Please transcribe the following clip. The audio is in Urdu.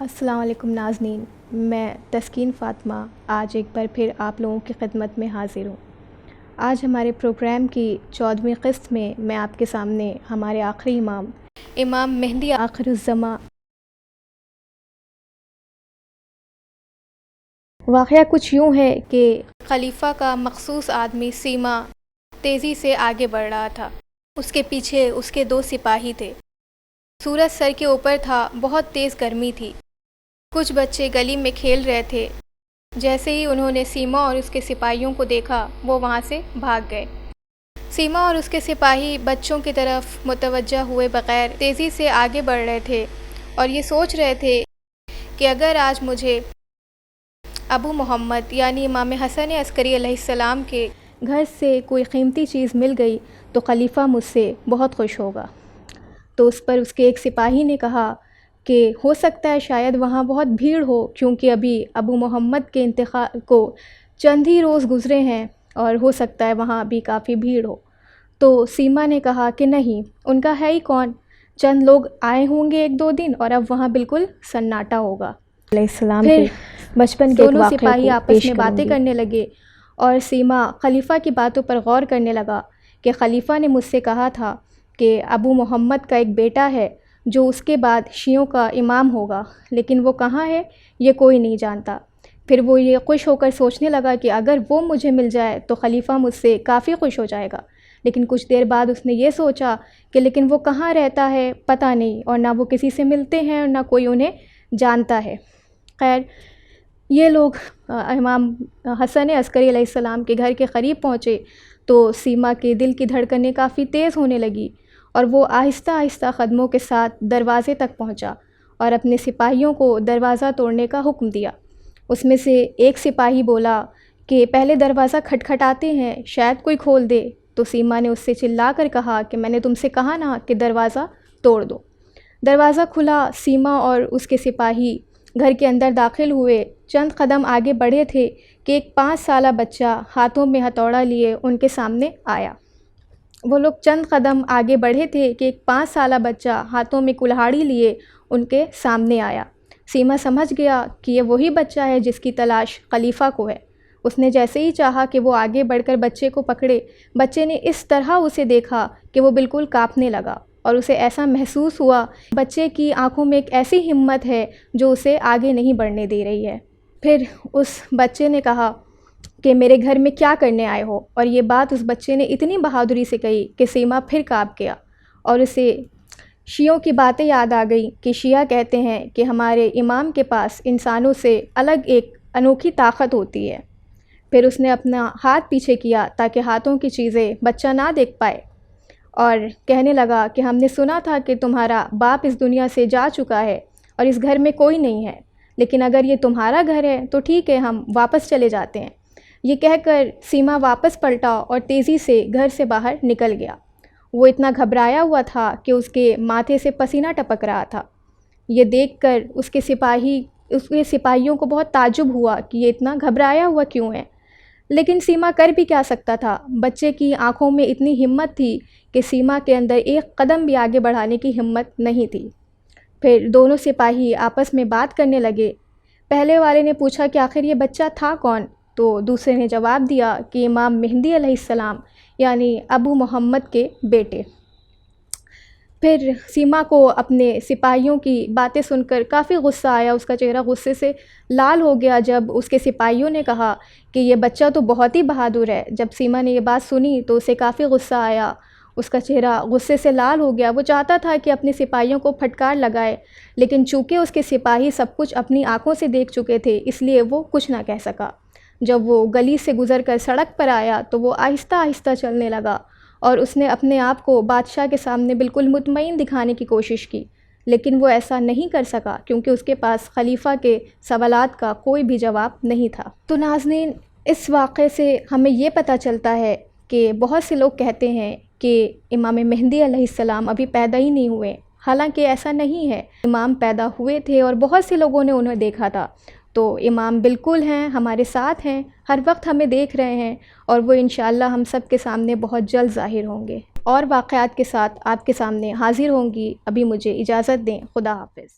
السلام علیکم ناظرین، میں تسکین فاطمہ آج ایک بار پھر آپ لوگوں کی خدمت میں حاضر ہوں۔ آج ہمارے پروگرام کی 14ویں قسط میں آپ کے سامنے ہمارے آخری امام مہدی آخر الزماں۔ واقعہ کچھ یوں ہے کہ خلیفہ کا مخصوص آدمی سیما تیزی سے آگے بڑھ رہا تھا۔ اس کے پیچھے اس کے 2 سپاہی تھے۔ سورج سر کے اوپر تھا، بہت تیز گرمی تھی۔ کچھ بچے گلی میں کھیل رہے تھے۔ جیسے ہی انہوں نے سیما اور اس کے سپاہیوں کو دیکھا، وہ وہاں سے بھاگ گئے۔ سیما اور اس کے سپاہی بچوں کی طرف متوجہ ہوئے بغیر تیزی سے آگے بڑھ رہے تھے اور یہ سوچ رہے تھے کہ اگر آج مجھے ابو محمد یعنی امام حسن عسکری علیہ السلام کے گھر سے کوئی قیمتی چیز مل گئی تو خلیفہ مجھ سے بہت خوش ہوگا۔ تو اس پر اس کے ایک سپاہی نے کہا کہ ہو سکتا ہے شاید وہاں بہت بھیڑ ہو، کیونکہ ابھی ابو محمد کے انتقال کو چند ہی روز گزرے ہیں اور ہو سکتا ہے وہاں ابھی کافی بھیڑ ہو۔ تو سیما نے کہا کہ نہیں، ان کا ہے ہی کون، چند لوگ آئے ہوں گے 1-2 دن اور اب وہاں بالکل سناٹا ہوگا۔ علیہ السلام کے بچپن کے دونوں سپاہی آپس میں باتیں کرنے لگے اور سیما خلیفہ کی باتوں پر غور کرنے لگا کہ خلیفہ نے مجھ سے کہا تھا کہ ابو محمد کا ایک بیٹا ہے جو اس کے بعد شیعوں کا امام ہوگا، لیکن وہ کہاں ہے یہ کوئی نہیں جانتا۔ پھر وہ یہ خوش ہو کر سوچنے لگا کہ اگر وہ مجھے مل جائے تو خلیفہ مجھ سے کافی خوش ہو جائے گا، لیکن کچھ دیر بعد اس نے یہ سوچا کہ لیکن وہ کہاں رہتا ہے پتہ نہیں، اور نہ وہ کسی سے ملتے ہیں اور نہ کوئی انہیں جانتا ہے۔ خیر، یہ لوگ امام حسن عسکری علیہ السلام کے گھر کے قریب پہنچے تو سیما کے دل کی دھڑکنیں کافی تیز ہونے لگی اور وہ آہستہ آہستہ قدموں کے ساتھ دروازے تک پہنچا اور اپنے سپاہیوں کو دروازہ توڑنے کا حکم دیا۔ اس میں سے ایک سپاہی بولا کہ پہلے دروازہ کھٹکھٹاتے ہیں، شاید کوئی کھول دے۔ تو سیما نے اس سے چلا کر کہا کہ میں نے تم سے کہا نا کہ دروازہ توڑ دو۔ دروازہ کھلا، سیما اور اس کے سپاہی گھر کے اندر داخل ہوئے۔ چند قدم آگے بڑھے تھے کہ ایک 5 سالہ بچہ ہاتھوں میں ہتھوڑا لیے ان کے سامنے آیا۔ وہ لوگ چند قدم آگے بڑھے تھے کہ ایک 5 سالہ بچہ ہاتھوں میں کلہاڑی لیے ان کے سامنے آیا۔ سیما سمجھ گیا کہ یہ وہی بچہ ہے جس کی تلاش خلیفہ کو ہے۔ اس نے جیسے ہی چاہا کہ وہ آگے بڑھ کر بچے کو پکڑے، بچے نے اس طرح اسے دیکھا کہ وہ بالکل کانپنے لگا اور اسے ایسا محسوس ہوا بچے کی آنکھوں میں ایک ایسی ہمت ہے جو اسے آگے نہیں بڑھنے دے رہی ہے۔ پھر اس بچے نے کہا کہ میرے گھر میں کیا کرنے آئے ہو، اور یہ بات اس بچے نے اتنی بہادری سے کہی کہ سیما پھر کانپ گیا اور اسے شیعوں کی باتیں یاد آ گئی کہ شیعہ کہتے ہیں کہ ہمارے امام کے پاس انسانوں سے الگ ایک انوکھی طاقت ہوتی ہے۔ پھر اس نے اپنا ہاتھ پیچھے کیا تاکہ ہاتھوں کی چیزیں بچہ نہ دیکھ پائے اور کہنے لگا کہ ہم نے سنا تھا کہ تمہارا باپ اس دنیا سے جا چکا ہے اور اس گھر میں کوئی نہیں ہے، لیکن اگر یہ تمہارا گھر ہے تو ٹھیک ہے، ہم واپس چلے جاتے ہیں۔ یہ کہہ کر سیما واپس پلٹا اور تیزی سے گھر سے باہر نکل گیا۔ وہ اتنا گھبرایا ہوا تھا کہ اس کے ماتھے سے پسینہ ٹپک رہا تھا۔ یہ دیکھ کر اس کے سپاہیوں کو بہت تعجب ہوا کہ یہ اتنا گھبرایا ہوا کیوں ہے، لیکن سیما کر بھی کیا سکتا تھا؟ بچے کی آنکھوں میں اتنی ہمت تھی کہ سیما کے اندر ایک قدم بھی آگے بڑھانے کی ہمت نہیں تھی۔ پھر دونوں سپاہی آپس میں بات کرنے لگے۔ پہلے والے نے پوچھا کہ آخر یہ بچہ تھا کون؟ تو دوسرے نے جواب دیا کہ امام مہدی علیہ السلام یعنی ابو محمد کے بیٹے۔ پھر سیما کو اپنے سپاہیوں کی باتیں سن کر کافی غصہ آیا، اس کا چہرہ غصے سے لال ہو گیا جب اس کے سپاہیوں نے کہا کہ یہ بچہ تو بہت ہی بہادر ہے۔ جب سیما نے یہ بات سنی تو اسے کافی غصہ آیا، اس کا چہرہ غصے سے لال ہو گیا۔ وہ چاہتا تھا کہ اپنے سپاہیوں کو پھٹکار لگائے، لیکن چونکہ اس کے سپاہی سب کچھ اپنی آنکھوں سے دیکھ چکے تھے اس لیے وہ کچھ نہ کہہ سکا۔ جب وہ گلی سے گزر کر سڑک پر آیا تو وہ آہستہ آہستہ چلنے لگا اور اس نے اپنے آپ کو بادشاہ کے سامنے بالکل مطمئن دکھانے کی کوشش کی، لیکن وہ ایسا نہیں کر سکا کیونکہ اس کے پاس خلیفہ کے سوالات کا کوئی بھی جواب نہیں تھا۔ تو ناظرین، اس واقعے سے ہمیں یہ پتہ چلتا ہے کہ بہت سے لوگ کہتے ہیں کہ امام مہدی علیہ السلام ابھی پیدا ہی نہیں ہوئے، حالانکہ ایسا نہیں ہے۔ امام پیدا ہوئے تھے اور بہت سے لوگوں نے انہیں دیکھا تھا۔ تو امام بالکل ہیں، ہمارے ساتھ ہیں، ہر وقت ہمیں دیکھ رہے ہیں اور وہ انشاءاللہ ہم سب کے سامنے بہت جلد ظاہر ہوں گے اور واقعات کے ساتھ آپ کے سامنے حاضر ہوں گی۔ ابھی مجھے اجازت دیں، خدا حافظ۔